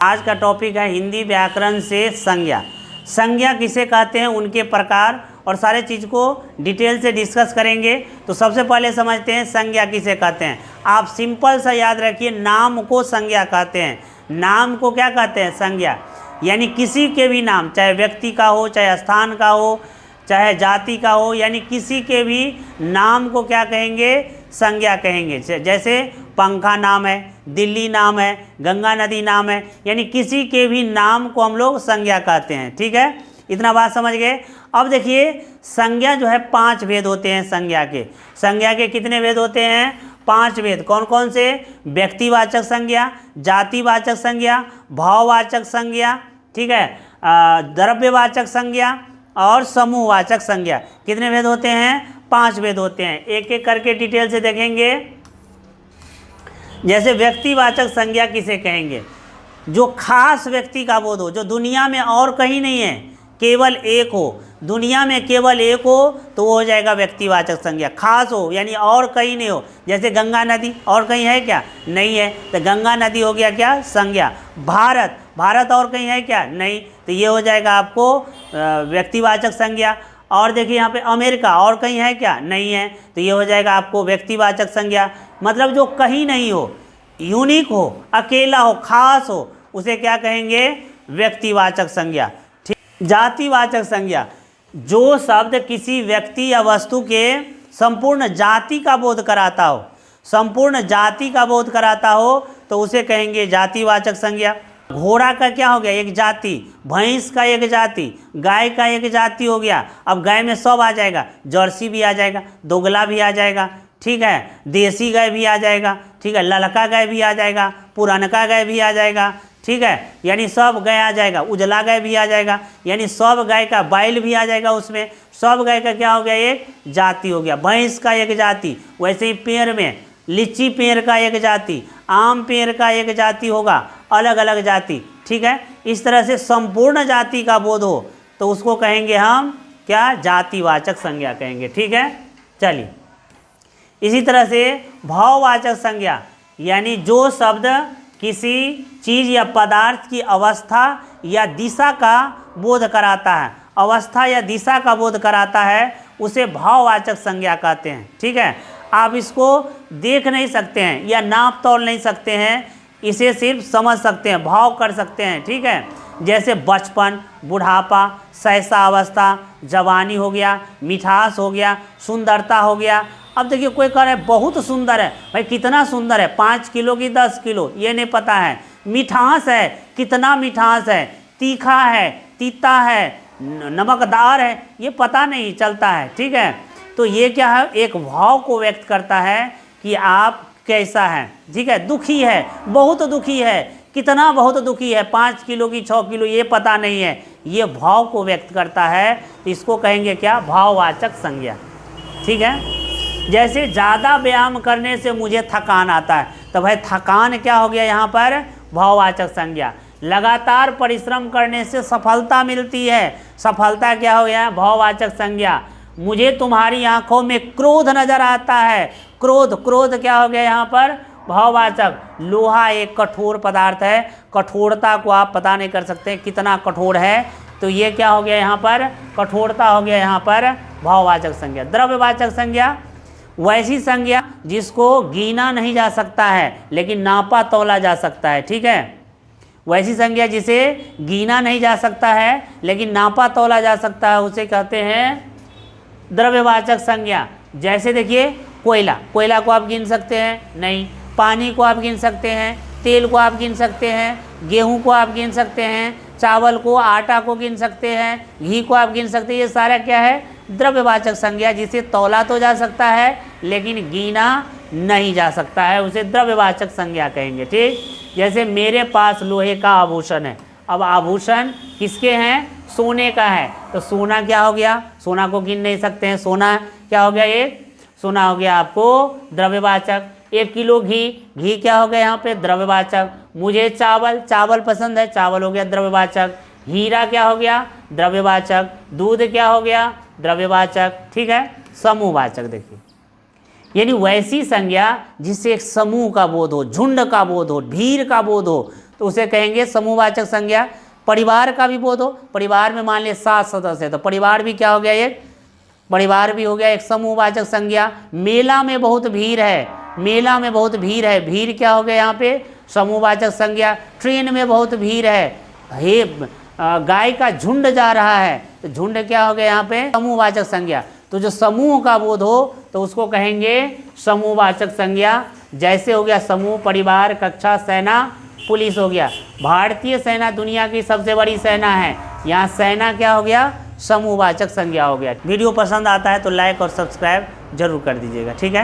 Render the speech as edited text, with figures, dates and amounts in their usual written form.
आज का टॉपिक है हिंदी व्याकरण से संज्ञा। संज्ञा किसे कहते हैं, उनके प्रकार और सारे चीज़ को डिटेल से डिस्कस करेंगे। तो सबसे पहले समझते हैं संज्ञा किसे कहते हैं। आप सिंपल सा याद रखिए, नाम को संज्ञा कहते हैं। नाम को क्या कहते हैं, संज्ञा। यानी किसी के भी नाम, चाहे व्यक्ति का हो, चाहे स्थान का हो, चाहे जाति का हो, यानी किसी के भी नाम को क्या कहेंगे, संज्ञा कहेंगे। जैसे पंखा नाम है, दिल्ली नाम है, गंगा नदी नाम है, यानी किसी के भी नाम को हम लोग संज्ञा कहते हैं। ठीक है, इतना बात समझ गए। अब देखिए संज्ञा जो है 5 भेद होते हैं संज्ञा के। संज्ञा के कितने भेद होते हैं, 5 भेद। कौन कौन से, व्यक्तिवाचक संज्ञा, जातिवाचक संज्ञा, भाववाचक संज्ञा, ठीक है, द्रव्यवाचक संज्ञा और समूहवाचक संज्ञा। कितने भेद होते हैं, 5 भेद होते हैं। एक एक करके डिटेल से देखेंगे। जैसे व्यक्तिवाचक संज्ञा किसे कहेंगे, जो खास व्यक्ति का बोध हो, जो दुनिया में और कहीं नहीं है, केवल एक हो, दुनिया में केवल एक हो तो वो हो जाएगा व्यक्तिवाचक संज्ञा। खास हो यानी और कहीं नहीं हो, जैसे गंगा नदी और कहीं है क्या, नहीं है, तो गंगा नदी हो गया क्या, संज्ञा। भारत, भारत और कहीं है क्या, नहीं, तो ये हो जाएगा आपको व्यक्तिवाचक संज्ञा। और देखिए यहाँ पे अमेरिका और कहीं है क्या, नहीं है, तो ये हो जाएगा आपको व्यक्तिवाचक संज्ञा। मतलब जो कहीं नहीं हो, यूनिक हो, अकेला हो, खास हो, उसे क्या कहेंगे, व्यक्तिवाचक संज्ञा। ठीक, जातिवाचक संज्ञा, जो शब्द किसी व्यक्ति या वस्तु के संपूर्ण जाति का बोध कराता हो, संपूर्ण जाति का बोध कराता हो, तो उसे कहेंगे जातिवाचक संज्ञा। घोड़ा का क्या हो गया, एक जाति, भैंस का एक जाति, गाय का एक जाति हो गया। अब गाय में सब आ जाएगा, जर्सी भी आ जाएगा, दोगला भी आ जाएगा, ठीक है, देसी गाय भी आ जाएगा, ठीक है, ललका गाय भी आ जाएगा, पुरानका गाय भी आ जाएगा, ठीक है, यानी सब गाय आ जाएगा, उजला गाय भी आ जाएगा, यानी सब गाय का बैल भी आ जाएगा उसमें। सब गाय का क्या हो गया, एक जाति हो गया। भैंस का एक जाति, वैसे ही पेड़ में लीची पेड़ का एक जाति, आम पेड़ का एक जाति होगा, अलग अलग जाति, ठीक है। इस तरह से संपूर्ण जाति का बोध हो तो उसको कहेंगे हम क्या, जातिवाचक संज्ञा कहेंगे। ठीक है, चलिए इसी तरह से भाववाचक संज्ञा, यानी जो शब्द किसी चीज़ या पदार्थ की अवस्था या दिशा का बोध कराता है, अवस्था या दिशा का बोध कराता है, उसे भाववाचक संज्ञा कहते हैं। ठीक है, आप इसको देख नहीं सकते हैं या नाप तोल नहीं सकते हैं, इसे सिर्फ समझ सकते हैं, भाव कर सकते हैं। ठीक है, जैसे बचपन, बुढ़ापा, सहसा अवस्था, जवानी हो गया, मिठास हो गया, सुंदरता हो गया। अब देखिए कोई कह रहा है बहुत सुंदर है, भाई कितना सुंदर है, 5 किलो की 10 किलो ये नहीं पता है। मिठास है, कितना मिठास है, तीखा है, तीता है, नमकदार है, ये पता नहीं चलता है। ठीक है, तो ये क्या है, एक भाव को व्यक्त करता है कि आप कैसा है। ठीक है, दुखी है, बहुत दुखी है, कितना बहुत दुखी है, 5 किलो की 6 किलो ये पता नहीं है, ये भाव को व्यक्त करता है, तो इसको कहेंगे क्या, भाववाचक संज्ञा। ठीक है, जैसे ज़्यादा व्यायाम करने से मुझे थकान आता है, तो भाई थकान क्या हो गया यहाँ पर, भाववाचक संज्ञा। लगातार परिश्रम करने से सफलता मिलती है, सफलता क्या हो गया, भाववाचक संज्ञा। मुझे तुम्हारी आंखों में क्रोध नजर आता है, क्रोध, क्रोध क्या हो गया यहाँ पर, भाववाचक। लोहा एक कठोर पदार्थ है, कठोरता को आप पता नहीं कर सकते कितना कठोर है, तो ये क्या हो गया यहाँ पर, कठोरता हो गया यहाँ पर, भाववाचक संज्ञा। द्रव्यवाचक संज्ञा, वैसी संज्ञा जिसको गिना नहीं जा सकता है लेकिन नापा तोला जा सकता है। ठीक है, वैसी संज्ञा जिसे गिना नहीं जा सकता है लेकिन नापा तोला जा सकता है, उसे कहते हैं द्रव्यवाचक संज्ञा। जैसे देखिए कोयला, कोयला को आप गिन सकते हैं, नहीं। पानी को आप गिन सकते हैं, तेल को आप गिन सकते हैं, गेहूं को आप गिन सकते हैं, चावल को, आटा को गिन सकते हैं, घी को आप गिन सकते हैं। ये सारा क्या है, द्रव्यवाचक संज्ञा, जिसे तौला तो जा सकता है लेकिन गिना नहीं जा सकता है, उसे द्रव्यवाचक संज्ञा कहेंगे। ठीक, जैसे मेरे पास लोहे का आभूषण है। अब आभूषण किसके हैं, सोने का है, तो सोना क्या हो गया, सोना को गिन नहीं सकते हैं, सोना क्या हो गया, एक सोना हो गया आपको द्रव्यवाचक। 1 किलो घी, घी क्या हो गया यहाँ पे, द्रव्यवाचक। मुझे चावल, चावल पसंद है, चावल हो गया द्रव्यवाचक। हीरा क्या हो गया, द्रव्यवाचक। दूध क्या हो गया, द्रव्यवाचक। ठीक है, समूहवाचक देखिए, यानी वैसी संज्ञा जिससे एक समूह का बोध हो, झुंड का बोध हो, भीड़ का बोध हो, तो उसे कहेंगे समूहवाचक संज्ञा। परिवार का भी बोध हो, परिवार में मान लिया 7 सदस्य है तो परिवार भी क्या हो गया, एक परिवार भी हो गया एक समूहवाचक संज्ञा। मेला में बहुत भीड़ है, मेला में बहुत भीड़ है, भीड़ क्या हो गया यहाँ पे, समूहवाचक संज्ञा। ट्रेन में बहुत भीड़ है, हे गाय का झुंड जा रहा है तो झुंड क्या हो गया यहाँ पे, समूहवाचक संज्ञा। तो जो समूह का बोध हो तो उसको कहेंगे समूहवाचक संज्ञा। जैसे हो गया समूह, परिवार, कक्षा, सेना, पुलिस हो गया। भारतीय सेना दुनिया की सबसे बड़ी सेना है, यहाँ सेना क्या हो गया, समूहवाचक संज्ञा हो गया। वीडियो पसंद आता है तो लाइक और सब्सक्राइब जरूर कर दीजिएगा, ठीक है।